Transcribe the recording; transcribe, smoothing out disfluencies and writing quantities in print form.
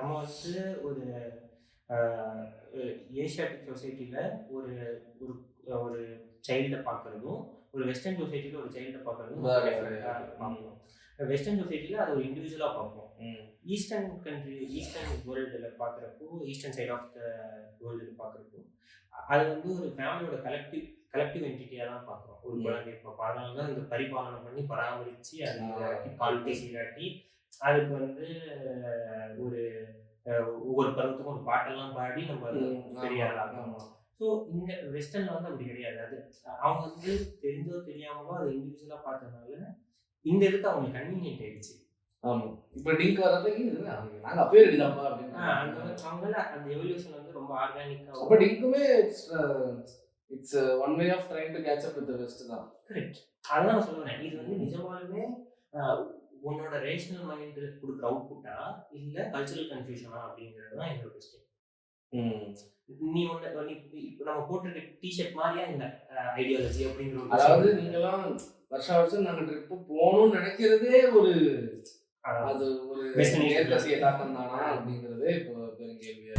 நம்ம வந்து ஒரு ஏஷியாட்டிக் சொசைட்டியில் ஒரு ஒரு ஒரு சைல்டை பார்க்குறதும் ஒரு வெஸ்டர்ன் சொசைட்டியில் ஒரு சைல்டை பார்க்குறதும் பார்ப்போம். வெஸ்டர்ன் சொசைட்டியில் அது ஒரு இண்டிவிஜுவலாக பார்ப்போம். ஈஸ்டர்ன் வேர்ல்டில் பார்க்குறப்போ, ஈஸ்டர்ன் சைட் ஆஃப் த வேர்ல்டில் பார்க்குறப்போ அது வந்து ஒரு ஃபேமிலியோட கலெக்டிவ் என்டிட்டியாக தான் பார்க்குறோம். ஒரு குழந்தை இப்போ அதனால தான் இந்த பரிபாலனை பண்ணி பராமரித்து அது பால் பேசி காட்டி அதுக்கு வந்து ஒரு ஒவ்வொரு பருவத்துக்கும் ஒரு பாட்டெல்லாம் பாடி நம்ம பெரிய ஆளாகணும். ஸோ இங்கே வெஸ்டர்னில் வந்து அப்படி கிடையாது. அது அவங்க வந்து தெரிஞ்சோ தெரியாமலோ அதை இண்டிவிஜுவலாக பார்த்ததுனால இந்த இதுக்கு அவங்களுக்கு கன்வீனியன்ட் ஆயிடுச்சு. ஆமாம், இப்போ டிங்க் வரதுக்கு நாங்கள் அப்பவே ரெடிதாப்பா அப்படின்னு அவங்கள அந்த எவல்யூஷன் வந்து ரொம்ப ஆர்கானிக்காக. அப்போ டிங்குமே it's one way of trying to catch up with the west தான். கரெக்ட். அதான் நான் சொல்லுவேன், இது வந்து நிஜமாலுமே உன்னோட ரேஷனல் மைண்ட் கொடுக்குற அவுட்புட்டா இல்லை கல்ச்சுரல் கன்ஃபியூஷனா அப்படிங்கிறது தான் என்னோட கொஸ்டின். நீ ஒன்று இப்போ நம்ம போட்டிருக்க டிஷர்ட் மாதிரியா இந்த ஐடியாலஜி அப்படிங்கிற, அதாவது நீங்களாம் வருஷம் நாங்கள் ட்ரிப்பு போகணும்னு நினைக்கிறதே ஒரு அது ஒரு தாக்கம் தானா அப்படிங்கிறதே இப்போ பெருங்கேள்வியா.